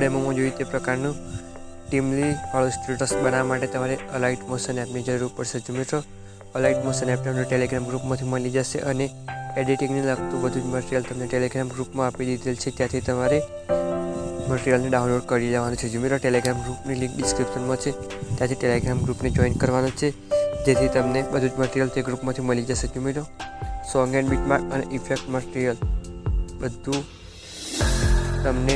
ડેમોમાં જોયું તે પ્રકારનું ટીમલી વાળું સ્ટેટસ બનાવવા માટે તમારે અલાઇટ મોશન એપની જરૂર પડશે। જો મિત્રો અલાઇટ મોશન એપ તમને ટેલિગ્રામ ગ્રુપમાંથી મળી જશે અને એડિટિંગને લગતું બધું જ મટીરિયલ તમને ટેલિગ્રામ ગ્રુપમાં આપી દીધેલ છે, ત્યાંથી તમારે મટીરિયલને ડાઉનલોડ કરી લેવાનું છે। જો મિત્રો ટેલિગ્રામ ગ્રુપની લિંક ડિસ્ક્રિપ્શનમાં છે, ત્યાંથી ટેલિગ્રામ ગ્રુપને જોઈન કરવાનું છે, જેથી તમને બધું જ મટીરિયલ તે ગ્રુપમાંથી મળી જશે। જો મિત્રો સોંગ એન્ડ બીટમાર્ક અને ઇફેક્ટ મટીરિયલ બધું તમને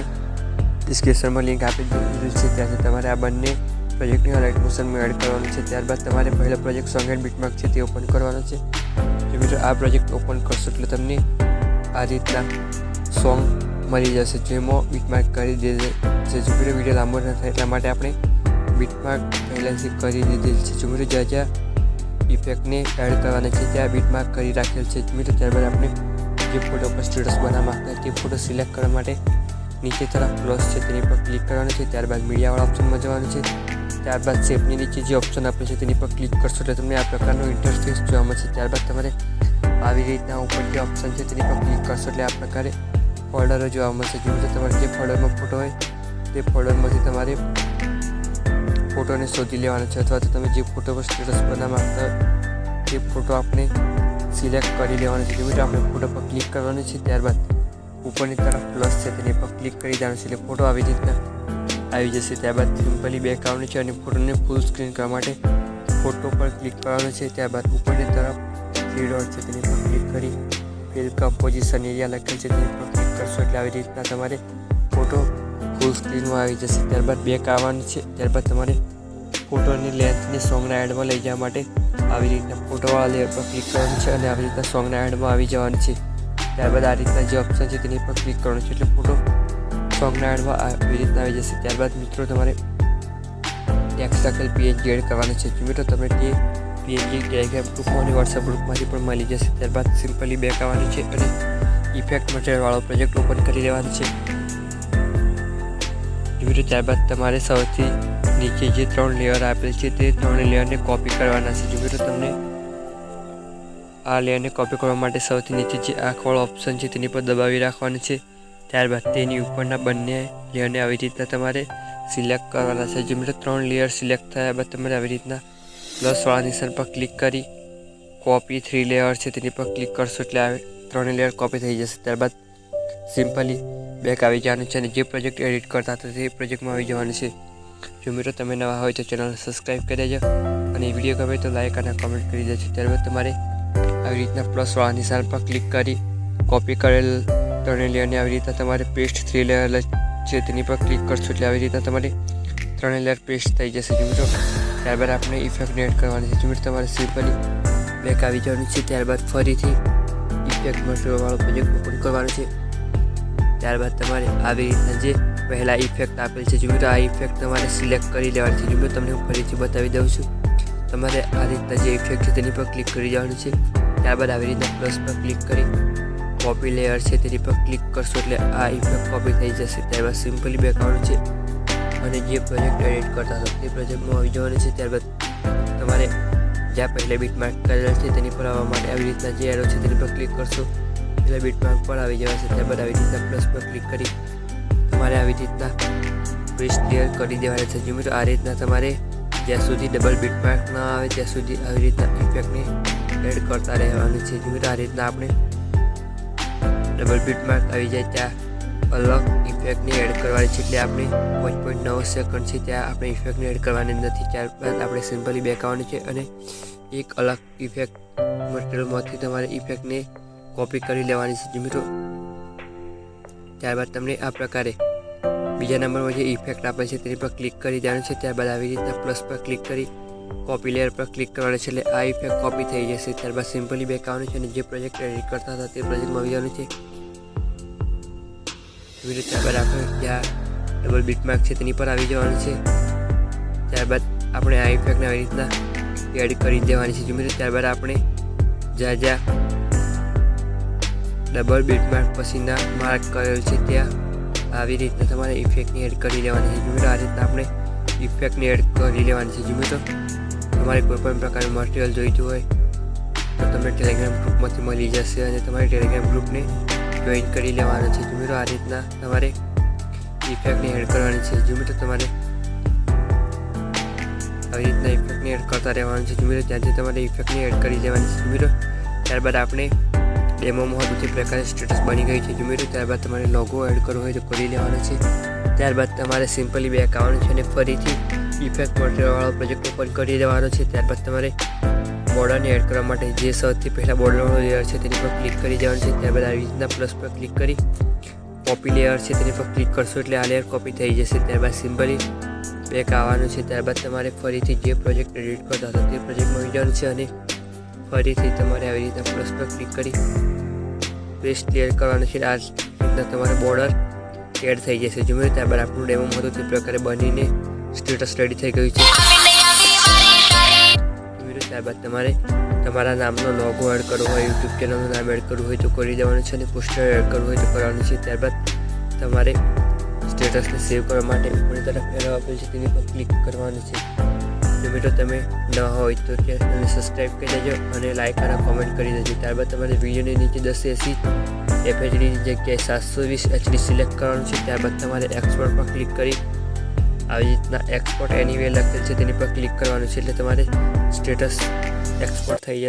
ડિસ્ક્રિપ્શનમાં લિંક આપી દીધેલ છે, ત્યાંથી તમારે આ બંને પ્રોજેક્ટની અલાઇટ મોશનમાં એડ કરવાનું છે। ત્યારબાદ તમારે પહેલો પ્રોજેક્ટ સોંગ એન્ડ બીટમાર્ક છે તે ઓપન કરવાનો છે। જો મિત્રો આ પ્રોજેક્ટ ઓપન કરશો એટલે તમને આ રીતના સોંગ મળી જશે, જેમાં બીટમાર્ક કરી દીધેલ છે। જો મિત્રો વિડીયો લાંબો ન થાય એટલા માટે આપણે બીટમાર્ક પહેલાંથી કરી દીધેલ છે। જો મિત્રો જ્યાં ઇફેક્ટને એડ કરવાના છે ત્યાં બીટમાર્ક કરી રાખેલ છે। મિત્રો ત્યારબાદ આપણે જે ફોટો પર સ્ટેટસ બનાવવા માંગતા તે ફોટો સિલેક્ટ કરવા માટે નીચે તરફ પ્લસ છે તેની પર ક્લિક કરવાનું છે, ત્યારબાદ મીડિયાવાળા ઓપ્શનમાં જવાનું છે, ત્યારબાદ શેપની નીચે જે ઓપ્શન આપેલ છે તેની પર ક્લિક કરશો એટલે તમને આ પ્રકારનો ઇન્ટરફેસ જોવા મળશે। ત્યારબાદ તમારે આવી રીતના ઉપર જે ઓપ્શન છે તેની પર ક્લિક કરશો એટલે આ પ્રકારે ફોલ્ડરો જોવા મળશે। જો તો તમારે જે ફોલ્ડરમાં ફોટો હોય તે ફોલ્ડરમાંથી તમારે ફોટોને શોધી લેવાનો છે, અથવા તો તમે જે ફોટો પર સ્ટેટસ બનાવવા માંગતા તે ફોટો આપણે સિલેક્ટ કરી લેવાનો છે। જો મિત્રો આપણે ફોટો પર ક્લિક કરવાનું છે, ત્યારબાદ ઉપરની તરફ પ્લસ છે તેની પર ક્લિક કરી દેવાનું છે એટલે ફોટો આવી રીતના આવી જશે। ત્યારબાદ સિમ્પલી બેક આવવાનું છે અને ફોટોને ફૂલ સ્ક્રીન કરવા માટે ફોટો પર ક્લિક કરવાનું છે, ત્યારબાદ ઉપરની તરફ થ્રી ડોટ છે તેની પર ક્લિક કરી ફિલ કમ્પોઝિશન એરિયા લખેલ છે તેની પર ક્લિક કરશો એટલે આવી રીતના તમારે ફોટો ફૂલ સ્ક્રીનમાં આવી જશે। ત્યારબાદ બેક આવવાનું છે, ત્યારબાદ તમારે ફોટોની લેન્થને સોંગના એડમાં લઈ જવા માટે આવી રીતના ફોટોવાળા લેયર પર ક્લિક કરવાનું છે અને આવી રીતના સોંગના એડમાં આવી જવાનું છે। ત્યારબાદ આ રીતના જે ઓપ્શન છે તેની પર ક્લિક કરવાનું છે એટલે ફોટો સોંગના એડમાં આવી રીતના આવી જશે। ત્યારબાદ મિત્રો તમારે ટેક્સ્ટ લખેલ પીએનજી એડ કરવાનું છે। જો મિત્રો તમે તે પીએનજી ટેલિગ્રામ ગ્રુપમાં અને વોટ્સએપ ગ્રુપમાંથી પણ મળી જશે। ત્યારબાદ સિમ્પલી બેક આવવાનું છે અને ઇફેક્ટ મટીરિયલવાળો પ્રોજેક્ટ ઓપન કરી લેવાનો છે। જો મિત્રો ત્યારબાદ તમારે સૌથી નીચે જે 3 લેયર આપેલ છે તે 3 લેયરને કોપી કરવાના છે। જો મિત્રો તમને આ લેયરને કોપી કરવા માટે સૌથી નીચે જે આંખવાળો ઓપ્શન છે તેની પર દબાવી રાખવાનું છે, ત્યારબાદ તેની ઉપરના બંને લેયરને આવી રીતના તમારે સિલેક્ટ કરવાના છે। જો મિત્રો 3 લેયર સિલેક્ટ થયા બાદ તમારે આવી રીતના પ્લસવાળા નિશાન પર ક્લિક કરી કોપી 3 લેયર છે તેની પર ક્લિક કરશો એટલે આ 3 લેયર કોપી થઈ જશે। ત્યારબાદ સિમ્પલી બેક આવી જવાનું છે અને જે પ્રોજેક્ટ એડિટ કરતા હતા તે પ્રોજેક્ટમાં આવી જવાનું છે। જો મિત્રો તમે નવા હોય તો ચેનલને સબસ્ક્રાઈબ કરી દેજો અને વિડીયો ગમે તો લાઈક અને કમેન્ટ કરી દેજો। ત્યારબાદ તમારે આવી રીતના પ્લસવાળા નિશાન પર ક્લિક કરી કોપી કરેલ 3 લેયરને આવી રીતના તમારે પેસ્ટ 3 લેયર છે તેની પર ક્લિક કરશો એટલે આવી રીતના તમારે 3 લેયર પેસ્ટ થઈ જશે। જો મિત્રો ત્યારબાદ આપણે ઇફેક્ટને એડ કરવાની છે। જો મિત્રો તમારે સિમ્પલી બેક આવી જવાનું છે, ત્યારબાદ ફરીથી ઇફેક્ટ મટીરિયલવાળો પ્રોજેક્ટ ઓપન કરવાનો છે, ત્યારબાદ તમારે આવી રીતના જે પહેલાં ઇફેક્ટ આપેલ છે જો મિત્રો આ ઇફેક્ટ તમારે સિલેક્ટ કરી લેવાની છે। જો મિત્રો તમને હું ફરીથી બતાવી દઉં છું, તમારે આ રીતના જે ઇફેક્ટ છે તેની પર ક્લિક કરી જવાનું છે, ત્યારબાદ આવી રીતના પ્લસ પર ક્લિક કરી કોપી લેયર છે તેની પર ક્લિક કરશો એટલે આ ઇફેક્ટ કોપી થઈ જશે। ત્યારબાદ સિમ્પલી બેક આવવાનું છે અને જે પ્રોજેક્ટ એડિટ કરતા હતા તે પ્રોજેક્ટમાં આવી જવાનું છે। ત્યારબાદ તમારે જ્યાં પહેલાં બીટમાર્ક કરેલ છે તેની પર આવવા માટે આવી રીતના જે એરો છે તેની પર ક્લિક કરશો એટલે બીટમાર્ક પર આવી જવાશે। ત્યારબાદ આવી રીતના પ્લસ પર ક્લિક કરી તમારે આવી રીતના પેસ્ટ ક્લિયર કરી દેવાના છે। જો મિત્રો આ રીતના તમારે જ્યાં સુધી ડબલ બીટમાર્ક ન આવે ત્યાં સુધી આવી રીતના ઇફેક્ટને એડ કરતા રહેવાનું છે। જો મિત્રો આ રીતના આપણે ડબલ બીટમાર્ક આવી જાય ત્યાં અલગ ઇફેક્ટને એડ કરવાની છે એટલે આપણે 5.9 સેકન્ડ છે ત્યાં આપણે ઇફેક્ટને એડ કરવાની નથી। ત્યારબાદ આપણે સિમ્પલી બેક આવવાનું છે અને એક અલગ ઇફેક્ટ મટીરિયલમાંથી તમારે ઇફેક્ટને કોપી કરી લેવાની છે। જો મિત્રો ત્યારબાદ તમને આ પ્રકારે બીજા નંબરમાં જે ઇફેક્ટ આપે છે તેની પર ક્લિક કરી દેવાનું છે, ત્યારબાદ આવી રીતના પ્લસ પર ક્લિક કરી કોપી લેયર પર ક્લિક કરવાનું છે એટલે આ ઇફેક્ટ કોપી થઈ જશે। ત્યારબાદ સિમ્પલી બેક આવવાનું છે અને જે પ્રોજેક્ટ એડિટ કરતા હતા તે પ્રોજેક્ટમાં આવી જવાનું છે। ત્યારબાદ આપણે જ્યાં ડબલ બીટમાર્ક છે તેની પર આવી જવાનું છે, ત્યારબાદ આપણે આ ઇફેક્ટને આવી રીતના એડ કરી દેવાની છે। જો મિત્રો ત્યારબાદ આપણે જ્યાં ડબલ બીટમાર્ક પછીના માર્ક કરેલ છે ત્યાં આવી રીતના તમારે ઇફેક્ટની એડ કરી લેવાની છે। જો મિત્રો આ રીતના આપણે ઇફેક્ટની એડ કરી લેવાની છે। જો મિત્રો તમારે કોઈપણ પ્રકારનું મટીરિયલ જોઈતું હોય તો તમને ટેલિગ્રામ ગ્રુપમાંથી મળી જશે અને તમારે ટેલિગ્રામ ગ્રુપને જોઈન કરી લેવાનો છે। જો મિત્રો આ રીતના તમારે ઇફેક્ટને એડ કરવાની છે. જો મિત્રો તમારે આવી રીતના ઇફેક્ટને એડ કરતા રહેવાનું છે. જો મિત્રો ત્યાંથી તમારે ઇફેક્ટને એડ કરી દેવાની છે. મિત્રો ત્યારબાદ આપણે ડેમોમાં હતું તે પ્રકારે સ્ટેટસ બની ગઈ છે. જો મિત્રો ત્યારબાદ તમારે લોગો એડ કરવો હોય તો કરી લેવાનો છે. ત્યારબાદ તમારે સિમ્પલી બેક આવવાનું છે અને ફરીથી ઇફેક્ટ મટીરિયલવાળો પ્રોજેક્ટ ઓપન કરી દેવાનો છે. ત્યારબાદ તમારે બોર્ડરને એડ કરવા માટે જે સૌથી પહેલાં બોર્ડરવાળો લેયર છે તેની પર ક્લિક કરી દેવાનું છે. ત્યારબાદ આવી રીતના પ્લસ પર ક્લિક કરી કોપી લેયર છે તેની પર ક્લિક કરશો એટલે આ લેયર કોપી થઈ જશે. ત્યારબાદ સિમ્પલી બેક આવવાનું છે. ત્યારબાદ તમારે ફરીથી જે પ્રોજેક્ટ એડિટ કરતા હતા તે પ્રોજેક્ટમાં જવાનું છે અને ફરીથી તમારે આવી રીતના પ્લસ પર ક્લિક કરી પેસ્ટ ક્લિયર કરવાનું છે. આ રીતના તમારે બોર્ડર એડ થઈ જશે. જો મિત્રો ત્યારબાદ આપણું ડેમોમાં હતું તે પ્રકારે બનીને સ્ટેટસ રેડી થઈ ગયું છે. ત્યારબાદ તમારે તમારા નામનો લોગો એડ કરવો હોય, યુટ્યુબ ચેનલનું નામ એડ કરવું હોય તો કરી દેવાનું છે અને પોસ્ટર એડ કરવું હોય તો કરવાનું છે. ત્યારબાદ તમારે સ્ટેટસને સેવ કરવા માટે ઉપરની તરફ એરો આપેલ છે તેની પર ક્લિક કરવાનું છે. જો મિત્રો તમે ન હોય તો ચેનલને સબસ્ક્રાઈબ કરી દેજો અને લાઇક અને કોમેન્ટ કરી દેજો. ત્યારબાદ તમારે વિડીયોની નીચે 1080 FHDની જગ્યાએ 720 HD સિલેક્ટ કરવાનું છે. ત્યારબાદ તમારે એક્સપોર્ટ પર ક્લિક કરી આવી રીતના એક્સપોર્ટ એનીવેર લખેલ છે તેની પર ક્લિક કરવાનું છે એટલે તમારે સ્ટેટસ એક્સપોર્ટ થઈ જશે.